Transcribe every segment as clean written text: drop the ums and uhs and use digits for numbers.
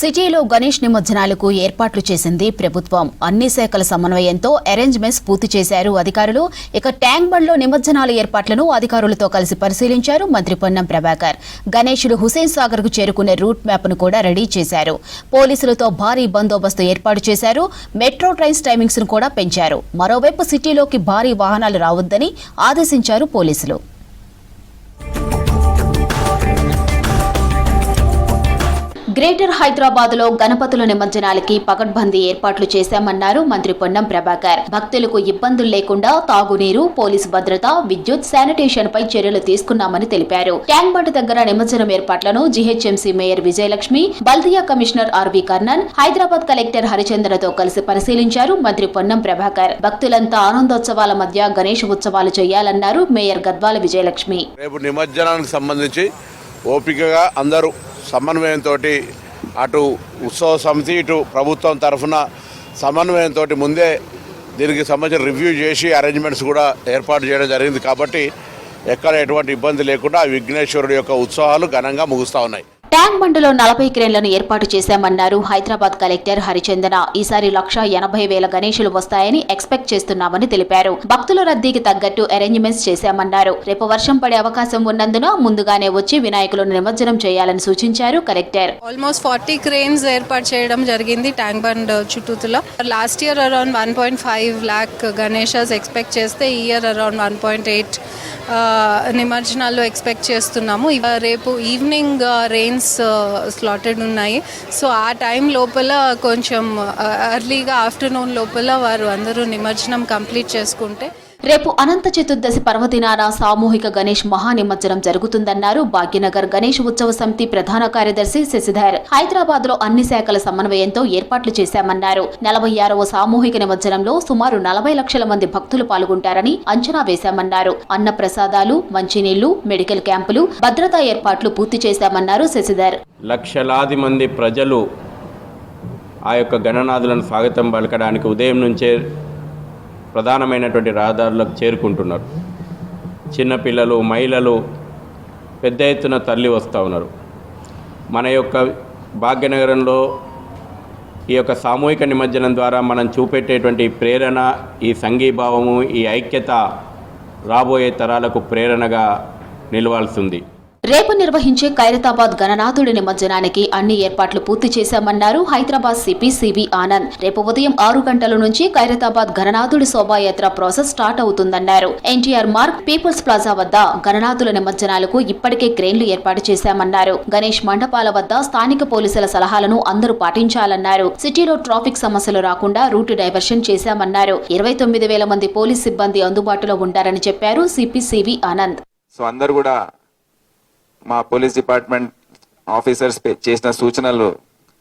సిటీలో గణేష్ నిమజ్జనాలకు ఏర్పాట్లు చేసింది ప్రభుత్వం. అన్ని శాఖల సమన్వయంతో అరేంజ్మెంట్స్ పూర్తి చేశారు అధికారులు. ఇక ట్యాంక్ బండ్లో నిమజ్జనాల ఏర్పాట్లను అధికారులతో కలిసి పరిశీలించారు మంత్రి పొన్నం ప్రభాకర్. గణేశుడు హుసేన్ సాగర్ కు చేరుకునే రూట్ మ్యాప్ ను కూడా రెడీ చేశారు. పోలీసులతో భారీ బందోబస్తు ఏర్పాటు చేశారు. మెట్రో ట్రైన్స్ టైమింగ్స్ ను కూడా పెంచారు. మరోవైపు సిటీలోకి భారీ వాహనాలు రావద్దని ఆదేశించారు పోలీసులు. గ్రేటర్ హైదరాబాద్ లో గణపతుల నిమజ్జనాలకి పకడ్బందీ ఏర్పాట్లు చేశామన్నారు మంత్రి పొన్నం ప్రభాకర్. భక్తులకు ఇబ్బందులు లేకుండా తాగునీరు, పోలీసు భద్రత, విద్యుత్, శానిటేషన్ పై చర్యలు తీసుకున్నామని తెలిపారు. ట్యాంక్ బండ్ దగ్గర నిమజ్జనం ఏర్పాట్లను జీహెచ్ఎంసీ మేయర్ విజయలక్ష్మి, బల్దియా commissioner R V Karnan, Hyderabad collector హరిచంద్రతో కలిసి పరిశీలించారు మంత్రి పొన్నం ప్రభాకర్. భక్తులంతా ఆనందోత్సవాల మధ్య గణేష్ ఉత్సవాలు చేయాలన్నారు మేయర్ గద్వాల విజయలక్ష్మి. రేపు నిమజ్జనానికి సంబంధించి ఓపికగా అందరూ సమన్వయంతో అటు ఉత్సవ సమితి ఇటు ప్రభుత్వం తరఫున సమన్వయంతో ముందే దీనికి సంబంధించిన రివ్యూ చేసి అరేంజ్మెంట్స్ కూడా ఏర్పాటు చేయడం జరిగింది. కాబట్టి ఎక్కడ ఎటువంటి ఇబ్బంది లేకుండా విఘ్నేశ్వరుడు యొక్క ఉత్సవాలు ఘనంగా ముగుస్తూ ఉన్నాయి. ట్యాంక్ బండ్లో 40 క్రేన్లను ఏర్పాటు చేశామన్నారు హైదరాబాద్ కలెక్టర్ హరిచందన. ఈసారి 1,80,000 గణేశులు వస్తాయని ఎక్స్పెక్ట్ చేస్తున్నామని తెలిపారు. భక్తుల రద్దీకి తగ్గట్టు అరేంజ్మెంట్స్ చేశామన్నారు. రేపు వర్షం పడే అవకాశం ఉన్నందున ముందుగానే వచ్చి వినాయకులను నిమజ్జనం చేయాలని సూచించారు కలెక్టర్. ఆల్మోస్ట్ 40 క్రేన్స్ ఏర్పాటు చేయడం జరిగింది ట్యాంక్ బండ్ చుట్టూతులో. లాస్ట్ ఇయర్ అరౌండ్ 1.5 lakh గణేషస్ ఎక్స్పెక్ట్ చేస్తే ఈ ఇయర్ అరౌండ్ 1.8 నిమజ్జనాల్లో ఎక్స్పెక్ట్ చేస్తున్నాము. రేపు ఈవినింగ్ రెయిన్స్ స్లాటెడ్ ఉన్నాయి. సో ఆ టైం లోపల కొంచెం ఎర్లీగా ఆఫ్టర్నూన్ లోపల వారు అందరూ నిమజ్జనం కంప్లీట్ చేసుకుంటే రేపు అనంత చతుర్దశి పర్వదినాన సామూహిక గణేష్ మహానిమజ్జనం జరుగుతుందన్నారు భాగ్యనగర్ గణేష్ ఉత్సవ సమితి ప్రధాన కార్యదర్శి శశిధర్. హైదరాబాద్ లో అన్ని శాఖల సమన్వయంతో ఏర్పాట్లు చేశామన్నారు. 46వ సామూహిక నిమజ్జనంలో సుమారు 40 లక్షల మంది భక్తులు పాల్గొంటారని అంచనా వేశామన్నారు. అన్న ప్రసాదాలు, మంచినీళ్లు, మెడికల్ క్యాంపులు, భద్రతా ఏర్పాట్లు పూర్తి చేశామన్నారు శశిధర్. లక్షలాది మంది ప్రజలు ఆ యొక్క గణనాథులను స్వాగతం పలకడానికి ఉదయం నుంచే ప్రధానమైనటువంటి రహదారులకు చేరుకుంటున్నారు. చిన్నపిల్లలు, మహిళలు పెద్ద ఎత్తున తరలి వస్తూ ఉన్నారు. మన యొక్క భాగ్యనగరంలో ఈ యొక్క సామూహిక నిమజ్జనం ద్వారా మనం చూపెట్టేటువంటి ప్రేరణ, ఈ సంఘీభావము, ఈ ఐక్యత రాబోయే తరాలకు ప్రేరణగా నిలవాల్సింది. రేపు నిర్వహించే ఖైరతాబాద్ గణనాథుడి నిమజ్జనానికి అన్ని ఏర్పాట్లు పూర్తి చేశామన్నారు హైదరాబాద్ సిపి సివి ఆనంద్. రేపు ఉదయం 6 గంటల నుంచి ఖైరతాబాద్ గణనాథుడి శోభాయాత్ర ప్రాసెస్ స్టార్ట్ అవుతుందన్నారు. ఎన్టీఆర్ మార్గ్, పీపుల్స్ ప్లాజా వద్ద గణనాథుల నిమజ్జనాలకు ఇప్పటికే క్రేన్లు ఏర్పాటు చేశామన్నారు. గణేష్ మండపాల వద్ద స్థానిక పోలీసుల సలహాలను అందరూ పాటించాలన్నారు. సిటీలో ట్రాఫిక్ సమస్యలు రాకుండా రూట్ డైవర్షన్ చేశామన్నారు. 29,000 మంది పోలీస్ సిబ్బంది అందుబాటులో ఉంటారని చెప్పారు సిపి సివి ఆనంద్. మా పోలీస్ డిపార్ట్మెంట్ ఆఫీసర్స్ చేసిన సూచనలు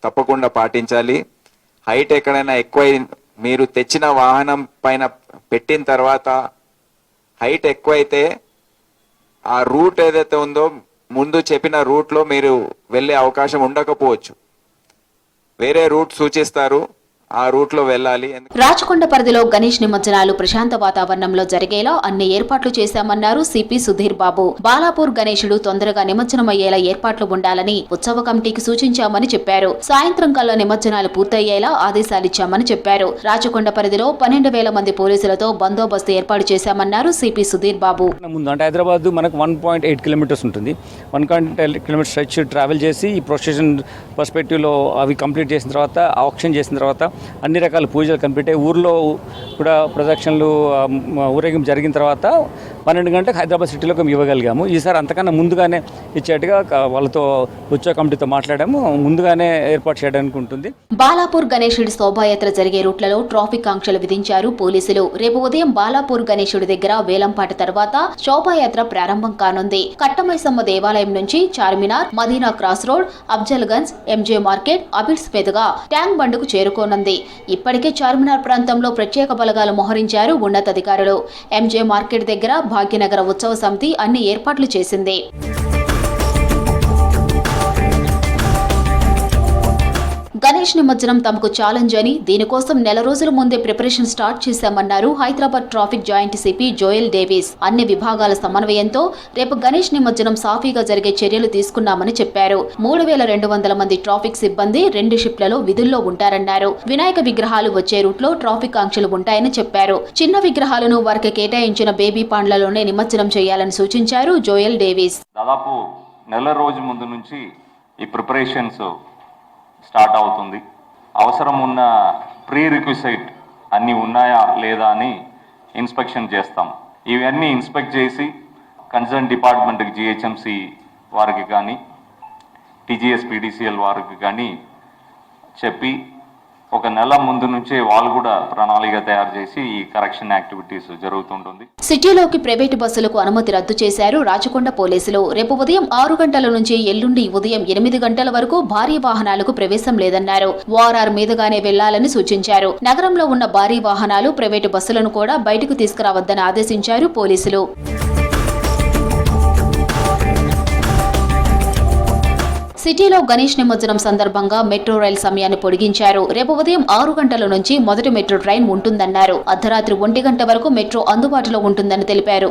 తప్పకుండా పాటించాలి. హైట్ ఎక్కడైనా ఎక్కువ మీరు తెచ్చిన వాహనం పైన పెట్టిన తర్వాత హైట్ ఎక్కువైతే ఆ రూట్ ఏదైతే ఉందో ముందు చెప్పిన రూట్లో మీరు వెళ్ళే అవకాశం ఉండకపోవచ్చు. వేరే రూట్ సూచిస్తారు, ఆ రూట్ లో వెళ్ళాలి. రాచకొండ పరిధిలో గణేష్ నిమజ్జనాలు ప్రశాంత వాతావరణంలో జరిగేలా అన్ని ఏర్పాట్లు చేశామన్నారు సిపి సుధీర్ బాబు. బాలాపూర్ గణేశుడు తొందరగా నిమజ్జనమయ్యేలా ఏర్పాట్లు ఉండాలని ఉత్సవ కమిటీకి సూచించామని చెప్పారు. సాయంత్రం కల్లా నిమజ్జనాలు పూర్తయ్యేలా ఆదేశాలిచ్చామని చెప్పారు. రాచకొండ పరిధిలో 12,000 మంది పోలీసులతో బందోబస్తు ఏర్పాటు చేశామన్నారు సిపి సుధీర్ బాబు. అంటే హైదరాబాద్ మనకు 1.8 కిలోమీటర్స్ ఉంటుంది. 1.8 కిలోమీటర్ స్ట్రెచ్ ట్రావెల్ చేసి ఈ ప్రొసెషన్ పర్స్పెక్టివ్ లో అవి కంప్లీట్ చేసిన తర్వాత, ఆక్షన్ చేసిన తర్వాత అన్ని రకాల పూజలు కంప్లీట్ అయ్యి ఊర్లో కూడా ప్రదక్షిణలు, ఊరేగింపు జరిగిన తర్వాత 12 గంటలకు హైదరాబాద్ సిటీలోకి మేము ఇవ్వగలిగాము. ఈసారి అంతకన్నా ముందుగానే ఇచ్చేట్టుగా వాళ్ళతో ఉత్సవ కమిటీతో మాట్లాడాము. ముందుగానే ఏర్పాటు చేయడానికి ఉంటుంది. బాలాపూర్ గణేశుడి శోభాయాత్ర జరిగే రూట్లలో ట్రాఫిక్ ఆంక్షలు విధించారు పోలీసులు. రేపు ఉదయం బాలాపూర్ గణేశుడి దగ్గర వేలంపాట తర్వాత శోభాయాత్ర ప్రారంభం కానుంది. కట్టమైసమ్మ దేవాలయం నుంచి Charminar, Madina cross road, Afzalgunj, MJ market, Abids మీదుగా ట్యాంక్ బండ్కు చేరుకోనుంది. ఇప్పటికే చార్మినార్ ప్రాంతంలో ప్రత్యేక బలగాలు మోహరించారు ఉన్నతాధికారులు. ఎంజే మార్కెట్ దగ్గర భాగ్యనగర ఉత్సవ సమితి అన్ని ఏర్పాట్లు చేసింది. గణేష్ నిమజ్జనం తమకు ఛాలెంజ్ అని, దీనికోసం నెల రోజుల ముందే ప్రిపరేషన్ స్టార్ట్ చేశామన్నారు Hyderabad traffic joint CP Joel Davis. అన్ని విభాగాల సమన్వయంతో రేపు గణేష్ నిమజ్జనం సాఫీగా జరిగే చర్యలు తీసుకున్నామని చెప్పారు. 3200 మంది ట్రాఫిక్ సిబ్బంది 2 షిఫ్ట్లలో విధుల్లో ఉంటారన్నారు. వినాయక విగ్రహాలు వచ్చే రూట్లో ట్రాఫిక్ ఆంక్షలు ఉంటాయని చెప్పారు. చిన్న విగ్రహాలను వారికి కేటాయించిన బేబీ పాండ్లలోనే నిమజ్జనం చేయాలని సూచించారు జోయల్ డేవిస్. దాదాపు నెల రోజు ముందు నుంచి ఈ ప్రిపరేషన్స్ స్టార్ట్ అవుతుంది. అవసరం ఉన్న ప్రీ రిక్విసైట్ అన్నీ ఉన్నాయా లేదా అని ఇన్స్పెక్షన్ చేస్తాం. ఇవన్నీ ఇన్స్పెక్ట్ చేసి కన్సర్న్ డిపార్ట్మెంట్కి జిహెచ్ఎంసి వారికి కానీ టీజీఎస్ పీడీసీఎల్ వారికి కానీ చెప్పి ఒక నెల ముందు నుంచే వాళ్ళు కూడా ప్రణాళిక తయారు చేసి ఈ కరెక్షన్ యాక్టివిటీస్ జరుగుతుంటుంది. సిటీలోకి ప్రైవేటు బస్సులకు అనుమతి రద్దు చేశారు రాచకొండ పోలీసులు. రేపు ఉదయం 6 గంటల నుంచి ఎల్లుండి ఉదయం 8 గంటల వరకు భారీ వాహనాలకు ప్రవేశం లేదన్నారు. ఓఆర్ఆర్ మీదుగానే వెళ్లాలని సూచించారు. నగరంలో ఉన్న భారీ వాహనాలు, ప్రైవేటు బస్సులను కూడా బయటకు తీసుకురావద్దని ఆదేశించారు పోలీసులు. సిటీలో గణేష్ నిమజ్జనం సందర్భంగా మెట్రో రైల్ సమయాన్ని పొడిగించారు. రేపు ఉదయం 6 గంటల నుంచి మొదటి మెట్రో ట్రైన్ ఉంటుందన్నారు. అర్ధరాత్రి 1 గంట వరకు మెట్రో అందుబాటులో ఉంటుందని తెలిపారు.